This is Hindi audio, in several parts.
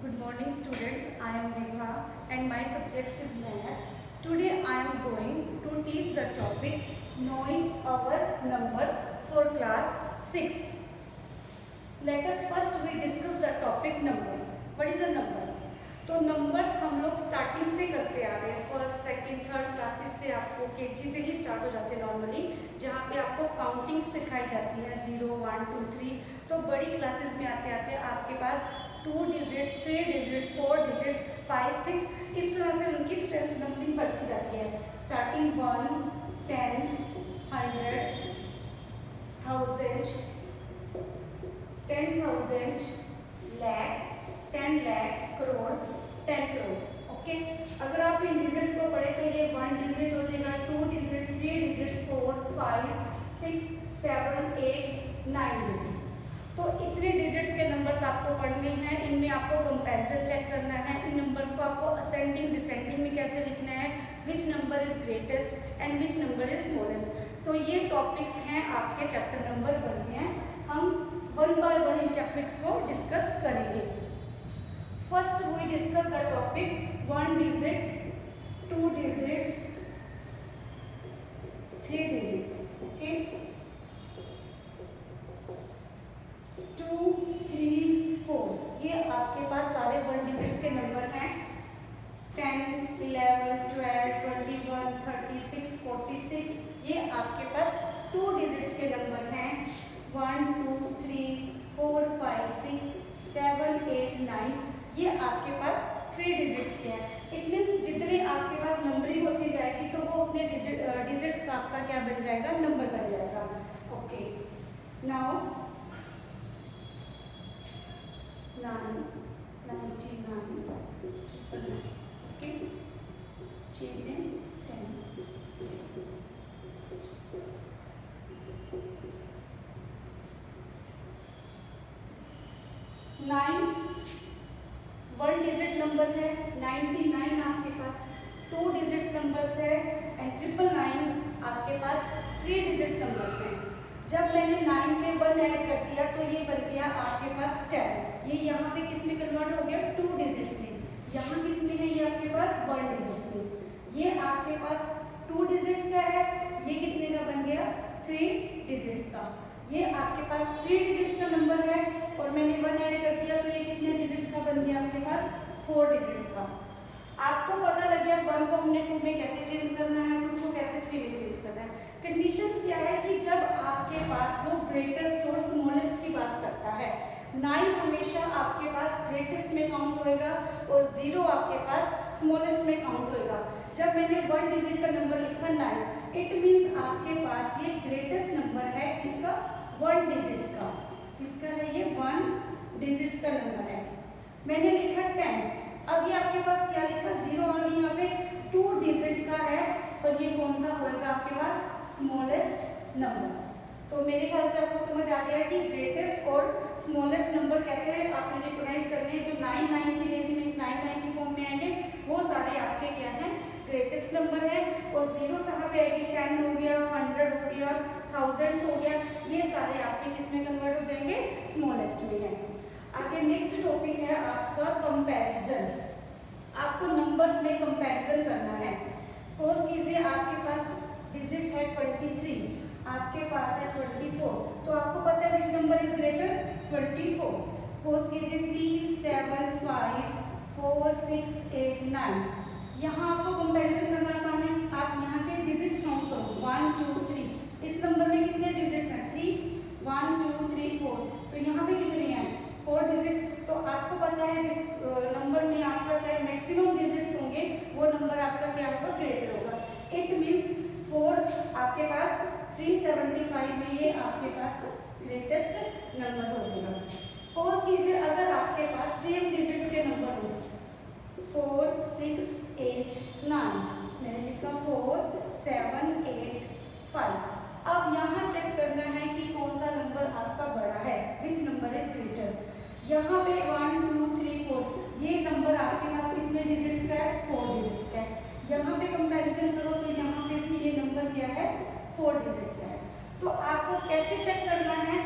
Good morning students, I am Vibha and my subject is Math. Today I am going to teach the topic knowing our number for class 6. Let us first we discuss the topic numbers. What is the numbers? तो नंबर्स हम लोग स्टार्टिंग से करते आ रहे हैं, फर्स्ट सेकंड थर्ड क्लासेस से आपको केजी से ही स्टार्ट हो जाते हैं नॉर्मली, जहाँ पे आपको काउंटिंग सिखाई जाती है 0 1 2 3। तो बड़ी क्लासेस में आते आते आपके पास 2 डिजिट्स 3 डिजिट्स 4 डिजिट्स 5 6 इस तरह से उनकी स्ट्रेंथ नंबरिंग बढ़ती जाती है, स्टार्टिंग 1 10 100 1000 10,000 लाख 10 लाख करोड़ 10 करोड़। ओके, अगर आप इन डिजिट्स को पढ़े तो ये 1 डिजिट हो जाएगा, 2 डिजिट 3 डिजिट्स 4 5 6 7 8 9 डिजिट्स। तो इतने डिजिट्स के नंबर्स आपको पढ़ने हैं, इनमें आपको कंपैरिजन चेक करना है, इन नंबर्स को आपको असेंडिंग डिसेंडिंग में कैसे लिखना है, which number is greatest and which number is smallest. तो ये टॉपिक्स हैं आपके चैप्टर नंबर 1 में, हम वन बाय वन इन टॉपिक्स को डिस्कस करेंगे। First we discuss the topic 1 digit 2 digits 3 digits. Okay, 2 3 4 ये आपके पास सारे 1 डिजिट्स के नंबर हैं। 10 11 12 21 36 46 ये आपके पास 2 डिजिट्स के नंबर हैं। 1 2 3 4 5 6 7 8 9 ये आपके पास 3 डिजिट्स के हैं। इट मीन्स जितने आपके पास नंबरिंग होती जाएगी तो वो अपने डिजिट्स का आपका क्या बन जाएगा, नंबर बन जाएगा। Okay, now 9 99 okay, 10 9 1 digit number है, 99 आपके पास 2 डिजिट्स नंबर्स है एंड 999 आपके पास 3 डिजिट्स नंबर्स हैं। जब मैंने 9 में 1 ऐड कर दिया तो ये बन गया आपके पास 10। ये यहाँ पे किस में कन्वर्ट हो गया, 2 डिजिट्स में। यहाँ किस में है, ये आपके पास 1 डिजिट्स में। ये आपके पास 2 डिजिट्स का है, ये कितने का बन गया, 3 डिजिट्स का। ये आपके पास 3 डिजिट्स का नंबर है और मैंने 1 ऐड कर दिया तो ये कितने डिजिट्स का बन गया, आपके पास 4 डिजिट्स का। आपको पता लग गया 1 को हमने 2 में कैसे चेंज करना है, 2 को कैसे 3 में चेंज करना है। कंडीशंस क्या है कि जब आपके पास वो ग्रेटेस्ट और स्मॉलेस्ट की बात करता है, 9 हमेशा आपके पास ग्रेटेस्ट में काउंट होएगा और 0 आपके पास स्मॉलेस्ट में काउंट होएगा। जब मैंने 1 डिजिट का नंबर लिखा 9, इट मीन्स आपके पास ये ग्रेटेस्ट नंबर है इसका 1 डिजिट्स का। इसका है ये 1 डिजिट्स का नंबर है। मैंने लिखा 10, अब ये आपके पास क्या लिखा, 0 आ गई, यहाँ पे 2 डिजिट का है और ये कौन सा होगा आपके पास, स्मॉलेस्ट नंबर। तो मेरे ख्याल से आपको समझ आ गया कि ग्रेटेस्ट और स्मॉलेस्ट नंबर कैसे आपने रिकॉग्नाइज करने हैं। जो 9 की रेंज में 9 की फॉर्म में आएंगे वो सारे आपके क्या हैं, ग्रेटेस्ट नंबर है। और 0 कहाँ पे आएगी, 10 हो गया, 100 हो गया, थाउजेंड्स हो गया, ये सारे आपके किस में कन्वर्ट हो जाएंगे, स्मॉलेस्ट में है। आगे नेक्स्ट टॉपिक है आपका कंपैरिजन। आपको नंबर्स में कंपैरिजन करना है। सपोज कीजिए आपके पास डिजिट है 23, आपके पास है 24, तो आपको पता है which number is greater, 24। Suppose कीजिए 3 7 5 4 6 8 9, यहाँ आपको कंपैरिजन करना आसान है। आप यहाँ के डिजिट्स काउंट करो, 1 2 3, इस नंबर में कितने डिजिट्स हैं, 3 1 2 3 4, तो यहाँ पे कितने हैं, 4 डिजिट। तो आपको पता है जिस नंबर में आपका क्या मैक्सिमम डिजिट्स होंगे वो नंबर आपका क्या होगा, ग्रेटर होगा। इट मीन्स 4 आपके पास 375 में ये आपके पास ग्रेटेस्ट नंबर हो जाएगा। सपोज कीजिए अगर आपके पास सेम डिजिट्स के नंबर हो 4 6 8 9, मैंने लिखा 4 7 8 5। अब यहाँ चेक करना है कि कौन सा नंबर आपका बड़ा है, विच नंबर इज ग्रेटर। यहाँ पे 1 2 3 4 ये नंबर आपके पास कितने डिजिट्स का है, 4 डिजिट्स का है। यहाँ पे कंपैरिजन करो तो यहाँ पे भी ये नंबर क्या है, 4 डिजिट्स का है। तो आपको कैसे चेक करना है,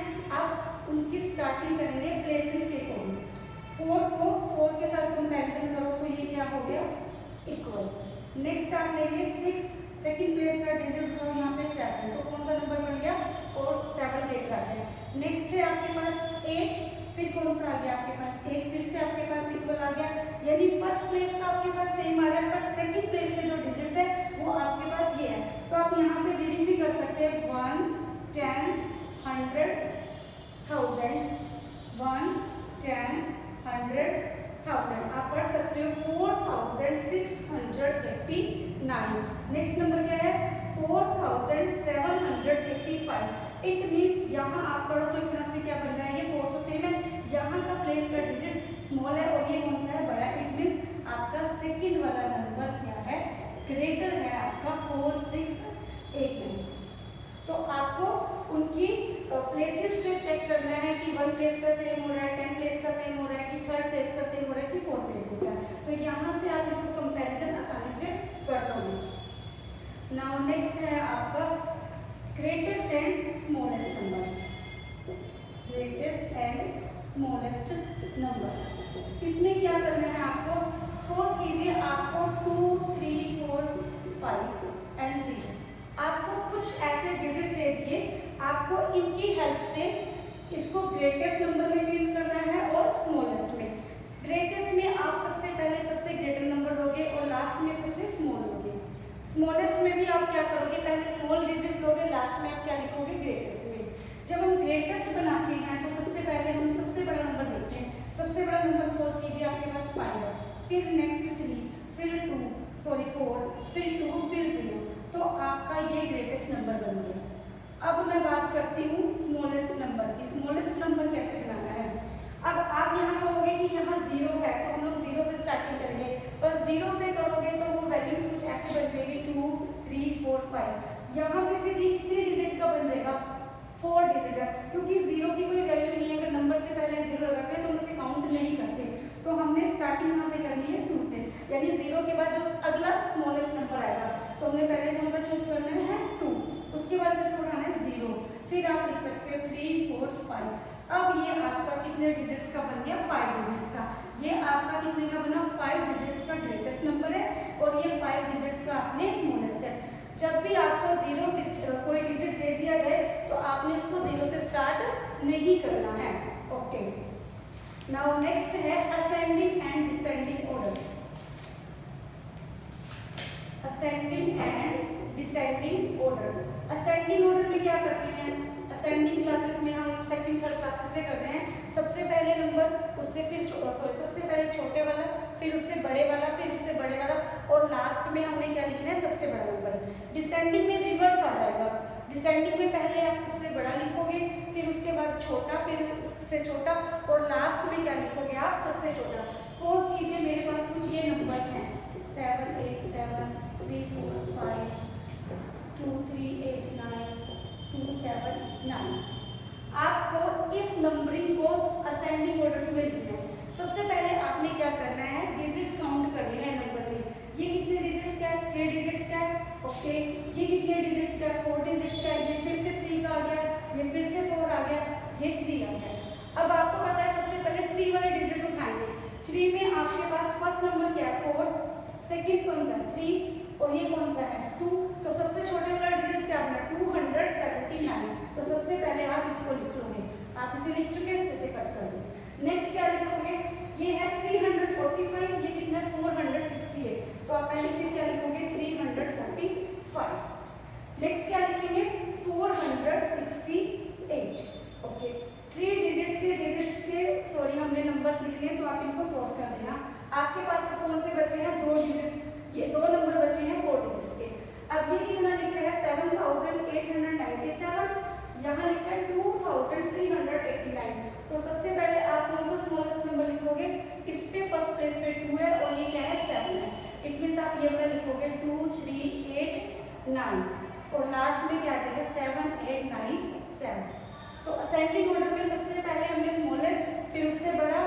आप उनकी स्टार्टिंग करेंगे प्लेसेस के अकॉर्डिंग। 4 को 4 के साथ इक्वल। नेक्स्ट आप लेंगे 6, सेकंड प्लेस का डिजिट था यहाँ पे 7, तो कौन सा नंबर बन गया 4, 7 लेटर आ गया। नेक्स्ट है आपके पास 8, फिर कौन सा आ गया आपके पास 8, फिर से आपके पास इक्वल आ गया, यानी फर्स्ट प्लेस का आपके पास सेम आ रहा है, पर सेकंड प्लेस में जो डिजिट्स है वो आपके पास ये है। तो आप यहाँ से रीडिंग भी कर सकते हैं, वंस, टेंस, 100, 1000, वंस, टेंस, 100, 1000। आप पढ़ सकते हो 4689। नेक्स्ट नंबर क्या है 4785। इट मीन्स यहाँ आप पढ़ो तो इतना से क्या बन रहा है, ये 4 तो सेम है, यहाँ का प्लेस का डिजिट स्मॉल है और ये कौन सा है बड़ा है। इट मीन्स आपका सेकंड वाला नंबर क्या है ग्रेटर है आपका 4689। तो आपको उनकी प्लेसेस से चेक करना है कि 1 प्लेस का सेम हो रहा है, 10 प्लेस का सेम हो रहा है, कि 3rd प्लेस का सेम हो रहा है, कि 4 प्लेसेस का। तो यहाँ से आप इसको कंपैरिजन आसानी से कर पाओगे। नाउ नेक्स्ट है आपका greatest and smallest number. Greatest and smallest number, इसमें क्या करना है आपको, सपोज कीजिए आपको 2, 3, 4, 5 एंड 0 आपको कुछ ऐसे डिजिट्स दे दिए, आपको इनकी हेल्प से इसको ग्रेटेस्ट नंबर में चेंज करना है और स्मॉलेस्ट में। ग्रेटेस्ट में आप सबसे पहले सबसे ग्रेटर नंबर लोगे और लास्ट में सबसे स्मॉल लोगे। स्मॉलेस्ट में भी आप क्या करोगे, पहले स्मॉल डिजिट्स लोगे, लास्ट में आप क्या लिखोगे ग्रेटेस्ट में। जब हम ग्रेटेस्ट बनाते हैं तो सबसे पहले हम सबसे बड़ा नंबर देखते हैं। सबसे बड़ा नंबर सपोज कीजिए आपके पास 5 है, फिर नेक्स्ट 3, फिर 4, फिर 2, फिर 0, तो आपका ये ग्रेटेस्ट नंबर बन गया। अब मैं बात करती हूँ स्मॉलेस्ट नंबर की। स्मॉलेस्ट नंबर कैसे बनाना है, अब आप यहाँ कहोगे कि यहाँ 0 है तो हम लोग 0 से स्टार्टिंग करेंगे, पर 0 से करोगे तो वो वैल्यू कुछ ऐसे बन जाएगी 2, 3, 4, 5। यहाँ पे फिर ये कितने डिजिट का बन जाएगा 4 डिजिट है, क्योंकि 0 की कोई वैल्यू नहीं है। अगर नंबर से पहले 0 लगाते हैं तो उसे काउंट नहीं करते, तो हमने स्टार्टिंग कहाँ से करनी है 2 से, यानी 0 के बाद जो अगला स्मॉलेस्ट नंबर आएगा तो हमने पहले कौन सा चूज करना है 2, उसके बाद इसको उठाना है 0, फिर आप लिख सकते हो 3, 4, 5। अब ये आपका कितने डिजिट्स का बन गया 5 डिजिट्स का। ये आपका कितने का बना 5 डिजिट्स का ग्रेटेस्ट नंबर है और ये 5 डिजिट्स का आपने स्मॉलेस्ट है। जब भी आपको 0 कोई डिजिट दे दिया जाए तो आपने इसको 0 से स्टार्ट नहीं करना है। ओके, नाउ नेक्स्ट है ascending and descending order. Ascending and descending order. Ascending order में क्या करते हैं, असेंडिंग क्लासेस में हम सेकंड थर्ड क्लासेस से कर रहे हैं, सबसे पहले नंबर, उससे फिर सबसे पहले छोटे वाला, फिर उससे बड़े वाला, फिर उससे बड़े वाला, और लास्ट में हमने क्या लिखना है सबसे बड़ा नंबर। डिसेंडिंग में रिवर्स आ जाएगा। डिसेंडिंग में पहले आप सबसे बड़ा लिखोगे, फिर उसके बाद छोटा, फिर उससे छोटा, और लास्ट में क्या लिखोगे आप सबसे छोटा। सपोज कीजिए मेरे पास कुछ ये नंबर्स हैं 7, 8, 7, 3, 4, 5, 2, 3, 8, 9, 2, 7, 9। आपको इस नंबरिंग को असेंडिंग ऑर्डर में लिखना है। सबसे पहले आपने क्या करना है डिजिट्स काउंट करने हैं नंबर में। ये कितने डिजिट्स का है 3 डिजिट्स का है। ओके, ये कितने डिजिट्स का है 4 डिजिट्स का है। ये फिर से 3 का आ गया, ये फिर से 4 आ गया, ये 3 आ गया। अब आपको पता है सबसे पहले 3 वाले डिजिट्स उठाएंगे। 3 में आपके पास फर्स्ट नंबर क्या है 4, सेकंड कौन सा 3, और ये कौन सा है 2। तो सबसे छोटे वाला डिजिट क्या बना 279। तो सबसे पहले आप इसको लिख लोगे। आप इसे लिख चुके हैं, इसे कट कर दो। नेक्स्ट क्या लिखोगे, ये है 345, ये कितना है 468। तो आप पहले फिर क्या लिखोगे 345। नेक्स्ट क्या लिखेंगे 468। ओके, 3 डिजिट्स के सॉरी हमने नंबर्स लिखने हैं, तो आप इनको क्रॉस कर देना। आपके पास तो कौन से बचे हैं 2 डिजिट्स, ये 2 नंबर बचे हैं 4 डिजिट्स के। अब ये कितना लिखा है 7897, यहाँ लिखा है 2389। तो सबसे पहले आप कौन सा स्मॉलेस्ट नंबर लिखोगे, इस पे फर्स्ट प्लेस पे 2 है और ये क्या है 7 है। इट मीन्स आप ये वाला लिखोगे 2389 और लास्ट में क्या आ जाएगा 7897। तो असेंडिंग ऑर्डर में सबसे पहले हमने स्मॉलेस्ट, फिर उससे बड़ा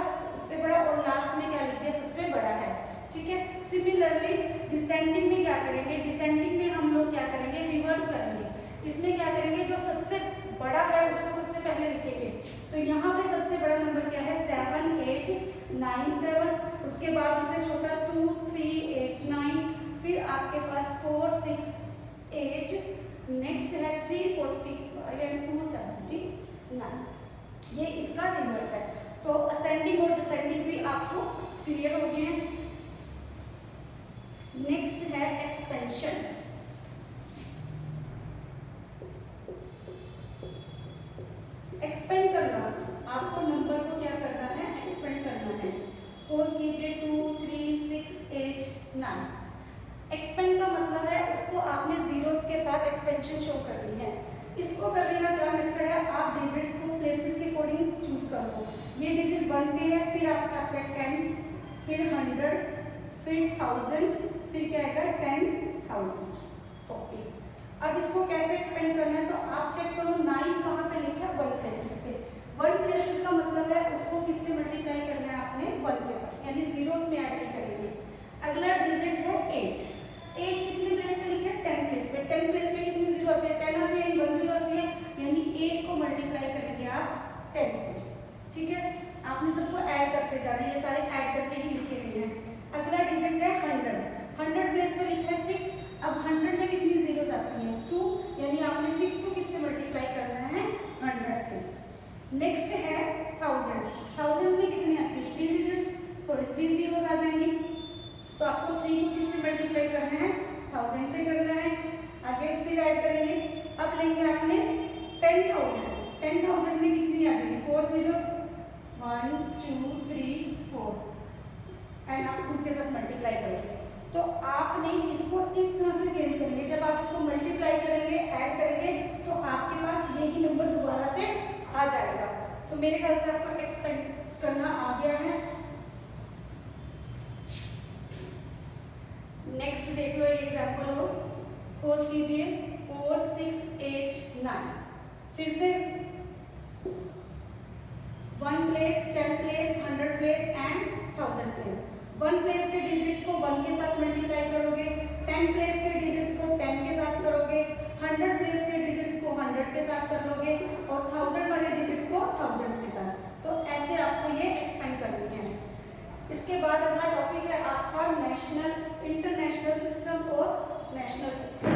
और लास्ट में क्या लिख दिया सबसे बड़ा है। ठीक है, सिमिलरली डिसेंडिंग में क्या करेंगे, डिसेंडिंग में हम लोग क्या करेंगे रिवर्स करेंगे। इसमें क्या करेंगे जो सबसे बड़ा है उसको सबसे पहले लिखेंगे। तो यहाँ पे सबसे बड़ा नंबर क्या है 7897, उसके बाद उससे छोटा 2389, 4 6 8, नेक्स्ट है 345 एंड 279, ये इसका रिवर्स है। तो असेंडिंग और डिसेंडिंग भी आपको क्लियर हो गए हैं। नेक्स्ट है एक्सपेंशन। एक्सपेंड करना, आपको नंबर को क्या करना है, एक्सपेंड करना है। सपोज कीजिए 2 3 6 8 9। एक्सपेंड का मतलब है उसको आपने जीरोस के साथ एक्सपेंशन शो करनी है। इसको करने का क्या मेथड है, आप डिजिट्स को प्लेसेस के अकॉर्डिंग चूज कर लो। ये डिजिट 1 पे है, फिर आपका आता है टेंस, फिर 100, फिर 1000, फिर क्या आएगा 10,000। ओके, अब इसको कैसे एक्सपेंड करना है, तो आप चेक करो 9 कहाँ पे लिखा है, 1 प्लेसेस पे। 1 प्लेसेस का मतलब है उसको किससे मल्टीप्लाई करना है आपने, 1 के साथ, यानी जीरोस में ऐड नहीं करेंगे। अगला डिजिट है 8। 8 कितने प्लेस पे लिखा है, 10 प्लेस पे। 10 प्लेस पे कितनी जीरो आती है, 10 आती है, 1 जीरो आती है, यानी 8 को मल्टीप्लाई करेंगे आप 10 से। ठीक है, आपने सबको ऐड करते जाना, ये सारे ऐड करके ही लिखे गए हैं। अगला डिजिट है 100। 100 प्लेस पे लिखा है 6। अब 100 में कितनी जीरोस आती हैं, 2, यानी आपने 6 को किससे मल्टीप्लाई करना है, 100 से। नेक्स्ट है 1000। 1000 में कितनी आती है, 3 डिजिट्स, सॉरी 3 जीरोस आ जाएंगी, तो आपको 3 को किससे मल्टीप्लाई करना है, 1000 से करना है। आगे फिर ऐड करेंगे, अब लेंगे आपने 10,000। 10,000 में कितनी आ जाएगी, 4 जीरोस, 1 2 3 4, एंड आप खुद के साथ मल्टीप्लाई करेंगे। तो आपने इसको इस तरह से चेंज करेंगे, जब आप इसको मल्टीप्लाई करेंगे, ऐड करेंगे, तो आपके पास यही नंबर दोबारा से आ जाएगा। तो मेरे ख्याल से आपको एक्सपेंड करना आ गया है। नेक्स्ट देख लो, एक एग्जांपल हो। सपोज कीजिए 4 6 8 9, फिर से 1 place, 10 place, 100 place and 1000 place. 1 place के डिजिट्स को 1 के साथ मल्टीप्लाई करोगे, 10 प्लेस के डिजिट्स को 10 के साथ करोगे, 100 प्लेस के डिजिट्स को 100 के साथ कर लोगे, और 1000 वाले डिजिट्स को 1000 के साथ। तो ऐसे आपको ये एक्सपेंड करनी है। इसके बाद अगला टॉपिक है आपका नेशनल, इंटरनेशनल सिस्टम और national system.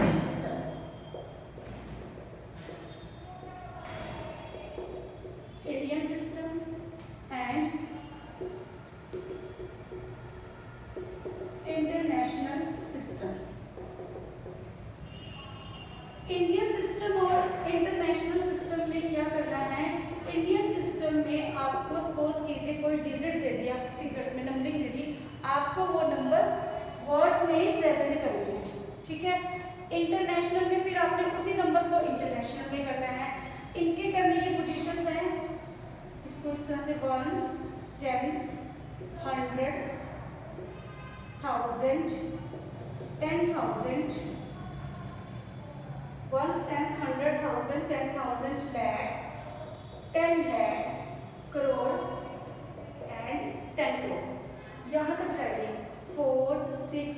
Indian system and international system. Indian system और इंटरनेशनल सिस्टम में क्या करना है, इंडियन सिस्टम में आपको सपोज कीजिए कोई डिजिट दे दिया, फिगर्स में नंबरिंग दे दी, आपको वो नंबर वर्ड्स में प्रेजेंट करने हैं। ठीक है, इंटरनेशनल में फिर आपने उसी नंबर को इंटरनेशनल में करना है। इनके करने की पोजीशंस हैं, इसको इस तरह से ones, tens, 100, 1000, 10,000, ones, tens, 100, 1000, 10,000, lakh, 10 lakh, crore and 10 crore. यहाँ तक चाहिए 4 6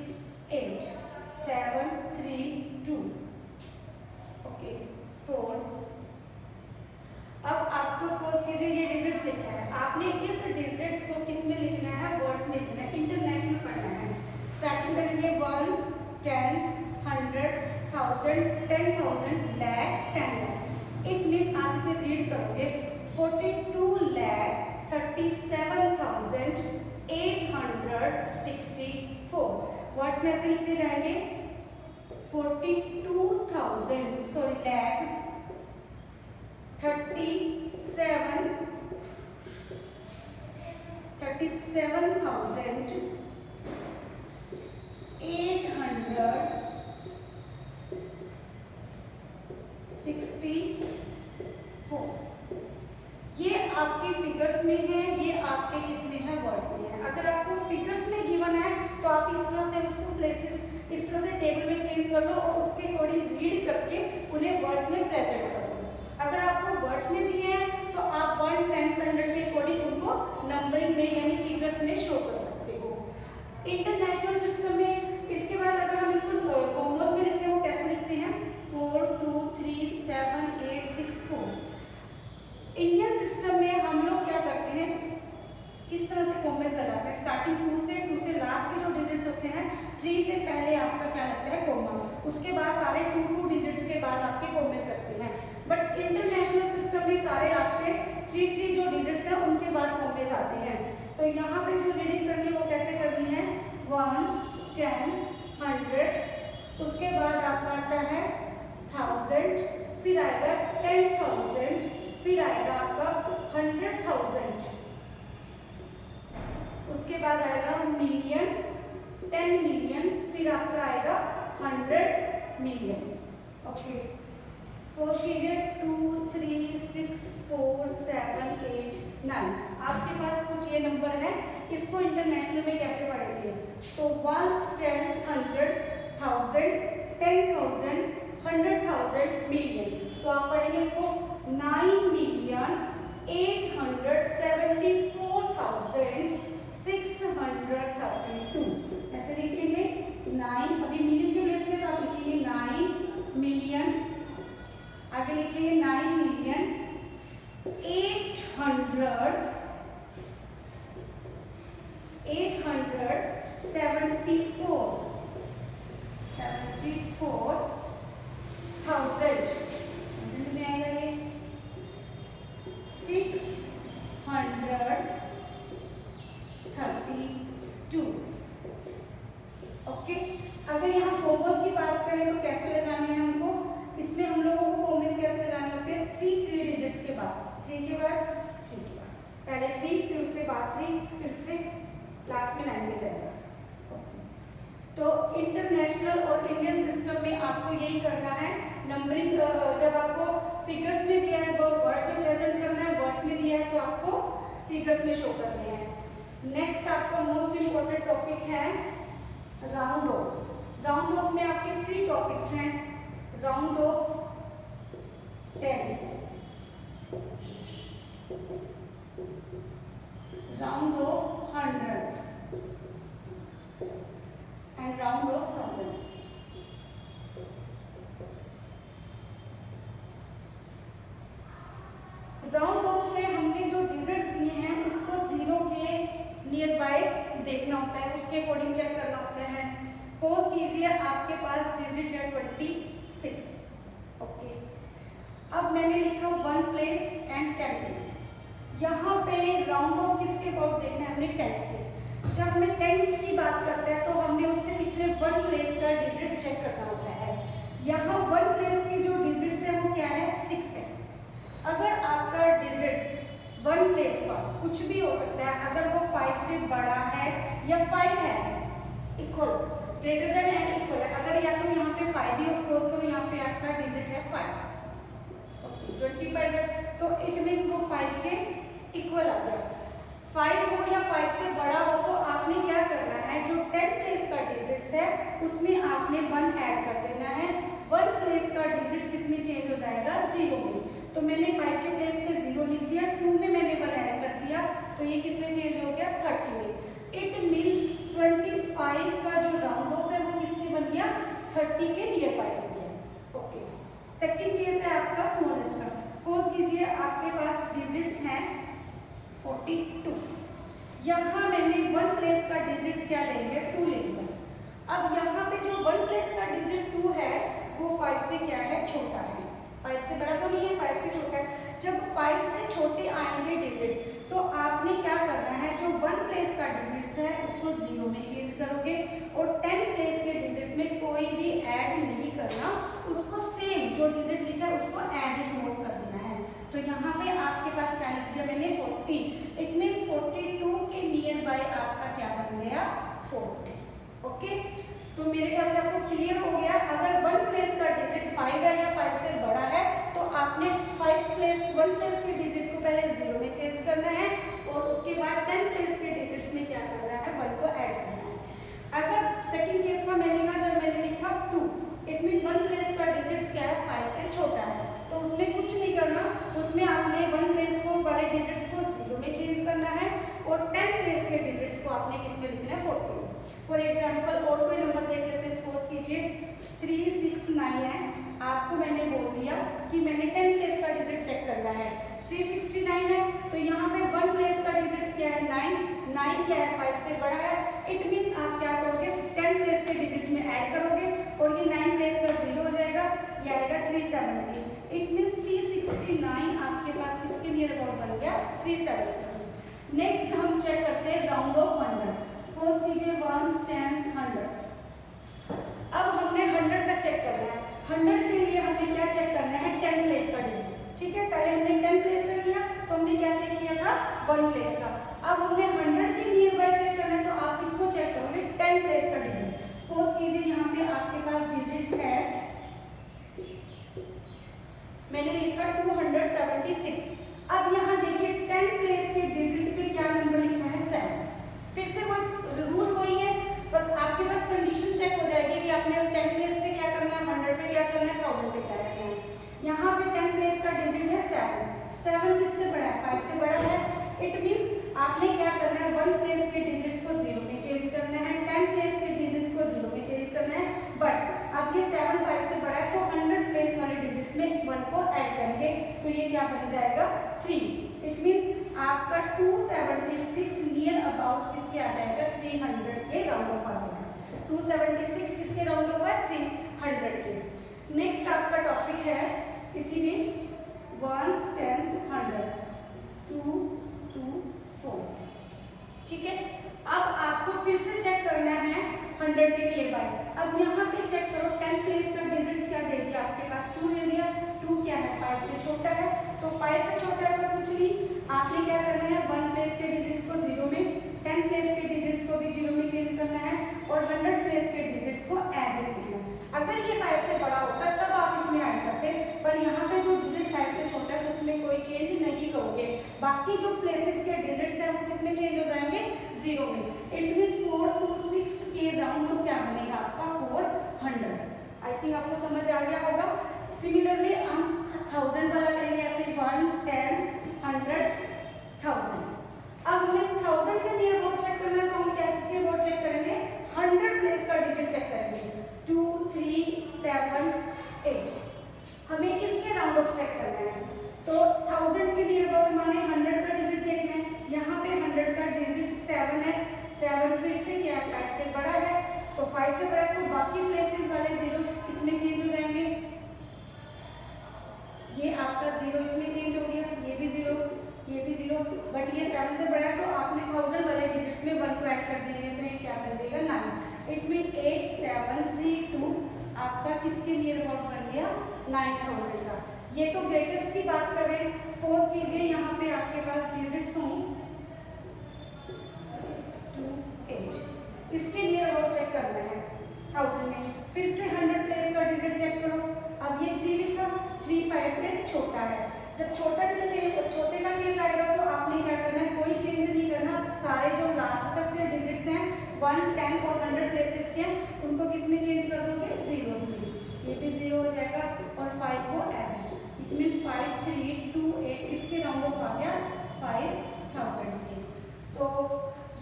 8 7 3 2। ओके 4। अब आपको सपोज कीजिए ये डिजिट्स लिखा है, आपने इस डिजिट्स को किस में लिखना है, वर्ड्स में लिखना है, इंटरनेशनल पढ़ना है। स्टार्टिंग करेंगे ones, tens, 100, 1000, 10,000, lakh, 10 lakh। It means आप इसे रीड करोगे 42,37,864। वर्ड्स में ऐसे लिखते जाएंगे 42,000, सॉरी lakh, 37,864। ये आपके फिगर्स में है, ये आपके किस में है, वर्ड्स में है। अगर आपको फिगर्स में गिवन है तो आप इस तरह से उसको प्लेसेस इस तरह से टेबल में चेंज कर लो और उसके अकॉर्डिंग रीड करके उन्हें वर्ड्स में प्रेजेंट कर लो। अगर आपको वर्ड्स में दिए हैं तो आप 1 10 100 के अकॉर्डिंग उनको नंबरिंग में यानी फिगर्स में शो कर सकते हो। इंटरनेशनल सिस्टम में इसके बाद अगर हम इसको कॉम्बोज में लिखते हैं, वो कैसे लिखते हैं, 4 2 3 7 8 6 4। इंडियन सिस्टम में हम लोग क्या करते हैं, इस तरह से कॉम्बोज लगाते हैं, स्टार्टिंग 2 से लास्ट के जो डिजिट्स होते हैं 3 से पहले आपका क्या लगता है कोमा, उसके बाद सारे 2 डिजिट्स के बाद आपके कोमेस लगते हैं। बट इंटरनेशनल सिस्टम में सारे आपके 3 जो डिजिट्स हैं उनके बाद कोमेस आते हैं। तो यहाँ पे जो रीडिंग करनी है वो कैसे करनी है, वंस, टेंस, 100, उसके बाद आपका आता है 1000, फिर आएगा 10,000, फिर आएगा आपका 100,000, उसके बाद आएगा मिलियन, 10 मिलियन, फिर आपका आएगा 100 मिलियन। ओके, सपोज कीजिए 2, 3, 6, 4, 7, 8, 9, आपके पास कुछ ये नंबर है, इसको इंटरनेशनल में कैसे पढ़ेंगे, तो 1, 10, 100, 1000, 10,000, 100,000, मिलियन। तो आप पढ़ेंगे इसको 9,84,632, ऐसे लिखेंगे 9, अभी मिलियन के प्लेस में तो आप लिखेंगे 9 मिलियन, आगे लिखेंगे 9 मिलियन 874,000 में आएगा ये 632। ओके, अगर यहाँ कोमोस की बात करें तो कैसे लगाने हैं हमको, इसमें हम लोगों को कोमेस कैसे लगाने होते हैं, 3 डिजिट्स के बाद, 3 के बाद, 3 के बाद, पहले 3, फिर उससे बाद 3, फिर उससे लास्ट में 9 में जाएगा। तो इंटरनेशनल और इंडियन सिस्टम में आपको यही करना है, नंबरिंग जब आपको फिगर्स में दिया है वो वर्ड्स में प्रेजेंट करना है, वर्ड्स में दिया है तो आपको फिगर्स में शो करने हैं। नेक्स्ट आपका मोस्ट इंपॉर्टेंट टॉपिक है राउंड ऑफ। राउंड ऑफ में आपके 3 टॉपिक्स हैं, round off tens, round off 100 and round off thousands. Round off में हमने जो डिजिट्स दिए हैं उसको 0 के नियर बाय देखना होता है, उसके अकॉर्डिंग चेक करना होता है। सपोज कीजिए आपके पास डिजिट है 26। ओके, अब मैंने लिखा 1 प्लेस एंड 10 प्लेस। यहाँ पे राउंड ऑफ किसके अबाउट देखना है, हमने टेंस के। जब हमें 10 की बात करते हैं तो हमने उससे पिछले 1 प्लेस का डिजिट चेक करना होता है। यहाँ 1 प्लेस की जो डिजिट्स है वो क्या है, 6 है। अगर आपका डिजिट 1 प्लेस का कुछ भी हो सकता है, अगर वो 5 से बड़ा है या 5 है, equal, greater than and equal है, अगर या तो यहाँ पे 5 ही सपोज करो, यहाँ पे आपका डिजिट है 5, ओके 25 है, तो इट मीन्स वो 5 के इक्वल आ गया। 5 हो या 5 से बड़ा हो तो आपने क्या करना है, जो 10 प्लेस का डिजिट्स है उसमें आपने 1 ऐड कर देना है। 1 प्लेस का डिजिट्स किसमें चेंज हो जाएगा, 0 में। तो मैंने 5 के प्लेस पे 0 लिख दिया, 2 में मैंने 1 ऐड कर दिया, तो ये किसमें चेंज हो गया, 30 में। इट मीन्स 25 का जो राउंड ऑफ है वो किसमें बन गया, 30 के नियर बाय बन गया। ओके, सेकंड केस है आपका स्मॉलेस्ट का। सपोज कीजिए आपके पास डिजिट्स हैं 42। यहाँ मैंने 1 प्लेस का डिजिट्स क्या लेंगे, 2 लेंगे। अब यहाँ पे जो 1 प्लेस का डिजिट 2 है वो 5 से क्या है, छोटा है। 5 से बड़ा तो नहीं है, 5 से छोटा है। जब 5 से छोटे आएंगे डिजिट्स तो आपने क्या करना है, जो 1 प्लेस का डिजिट्स है उसको 0 में चेंज करोगे और 10 प्लेस के डिजिट में कोई भी ऐड नहीं करना, उसको सेम जो डिजिट लिखा है उसको एज इट नोट कर देना है। तो यहाँ पे आपके पास क्या लिख दिया मैंने, 40। इट मीन्स 42 के नियर बाय आपका क्या बन गया, 40। ओके, तो मेरे ख्याल से आपको क्लियर हो गया। अगर 1 प्लेस का डिजिट 5 है या 5 से बड़ा है तो आपने 1 प्लेस के डिजिट को पहले 0 में चेंज करना है और उसके बाद 10 प्लेस के डिजिट्स में क्या करना है, 1 को ऐड करना है। अगर सेकंड केस था मैंने कहा, जब मैंने लिखा 2, इट मीन 1 प्लेस का डिजिट्स क्या है, 5 से छोटा है, तो उसमें कुछ नहीं करना, उसमें आपने 1 प्लेस को वाले डिजिट्स को 0 में चेंज करना है और 10 प्लेस के डिजिट्स को आपने किसमें लिखना है, 40 में। फॉर एग्जाम्पल और कोई नंबर देख लेते हैं, सपोज कीजिए 369 है, आपको मैंने बोल दिया कि मैंने 10 प्लेस का डिजिट चेक करना है, 369 है, तो यहाँ पे 1 प्लेस का डिजिट्स क्या है, 9 क्या है, 5 से बड़ा है। इट मीन्स आप क्या करोगे, 10 प्लेस के 370, इट मीन्स 369 आपके पास किसके नियर अबाउट बन गया 370। नेक्स्ट हम चेक करते हैं राउंड ऑफ 100। सपोज कीजिए 1s 10s 100। अब हमने 100 का चेक करना है। 100 के लिए हमें क्या चेक करना है 10 प्लेस का डिजिट। ठीक है, पहले हमने 10 प्लेस का किया तो हमने क्या चेक किया था 1 प्लेस का। अब हमने 100 के नियर बाय चेक करना है, तो आप किसको चेक करोगे 10 प्लेस का डिजिट। सपोज कीजिए यहाँ पे आपके पास डिजिट्स है, मैंने लिखा 276। अब यहाँ देखिए 10 प्लेस के डिजिट्स पे क्या नंबर लिखा है 7। फिर से वो रूल वही है, बस आपके पास कंडीशन चेक हो जाएगी कि आपने 10 प्लेस पे क्या करना है, 100 पे क्या करना है, 1000 पे क्या करना है। यहाँ पे 10 प्लेस का डिजिट है 7। 7 किससे बड़ा है 5 से बड़ा है। इट मीन्स आपने क्या करना है 1 प्लेस के डिजिट्स को 0 में चेंज करना है, 10 प्लेस के डिजिट्स को 0 में चेंज करना है। बट अब ये 7 5 से बड़ा है तो 100 प्लेस वाले डिजिट्स में 1 को ऐड करेंगे तो ये क्या बन जाएगा 3। इट मीन्स आपका 276 नियर अबाउट किसके आ जाएगा 300 के राउंड ऑफ आ जाएगा। 276 किसके राउंड ऑफ है 300 के। नेक्स्ट आपका टॉपिक है इसी में 1s 10s 100 2 2 4। ठीक है, अब आपको फिर से चेक करना है 100 के नियर बाय। अब यहाँ पे चेक करो 10 प्लेस का डिजिट्स क्या दे दिया आपके पास 2 दे दिया। 2 क्या है 5 से छोटा है, तो 5 से छोटा है तो कुछ नहीं, आपने क्या करना है 1 प्लेस के डिजिट्स को 0 में, 10 प्लेस के डिजिट्स को भी 0 में चेंज करना है और 100 प्लेस के डिजिट्स को एज इट लिखना है। अगर ये 5 से बड़ा होता तब आप इसमें ऐड करते, पर यहाँ पे जो डिजिट 5 से छोटा है तो उसमें कोई चेंज नहीं करोगे। बाकी जो प्लेसेस के डिजिट्स हैं वो किसमें चेंज हो जाएंगे 0 में। इट मींस 4 to 6 के राउंड ऑफ क्या बनेगा आपका 400। आई थिंक आपको समझ आ गया होगा। सिमिलरली हम 1000 वाला करेंगे ऐसे 1 10 100 1000। अब हमें 1000 के नियर अबाउट चेक करना है तो हम क्या इसके अबाउट चेक करेंगे 100 प्लेस का डिजिट चेक करेंगे 2 3 7 8। हमें इसके राउंड ऑफ चेक करना है तो 1000 के नियर अबाउट हमें 100 का डिजिट देखना है। यहाँ पे 100 का डिजिट 7 है, 7 फिर से क्या है 5 से बड़ा है, तो 5 से बड़ा है तो बाकी प्लेसेस वाले 0 इसमें चेंज हो जाएंगे। ये आपका 0 इसमें चेंज हो गया, ये भी 0 ये भी 0, बट ये 7 से बड़ा है तो आपने 1000 वाले डिजिट में 1 को ऐड कर देंगे तो ये क्या बन जाएगा 9। इट मीन 8 7 3 2 आपका किसके नियर अबाउट बन गया 9000 का। ये तो ग्रेटेस्ट की बात कर रहे हैं। सपोज कीजिए यहाँ पे आपके पास डिजिट्स हों 2 8, इसके नियर अबाउट चेक करना है 1000 में। फिर से 100 प्लेस का डिजिट चेक करो। अब ये 3 लिखा, 3 5 से छोटा है। जब छोटे का केस आएगा तो आपने क्या करना है कोई चेंज नहीं करना, सारे जो लास्ट तक के डिजिट्स हैं 1 10 और 100 प्लेसेस के उनको किस में चेंज कर दोगे 0 में। ये भी 0 हो जाएगा और 5 को एज इट मीन 5 3 2 8 इसके राउंड ऑफ आ गया 5000 से। तो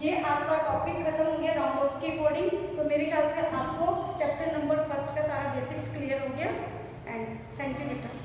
ये आपका टॉपिक खत्म हो गया राउंड ऑफ के अकॉर्डिंग। तो मेरे ख्याल से आपको चैप्टर नंबर 1 का सारा बेसिक्स क्लियर हो गया एंड थैंक यू बेटा।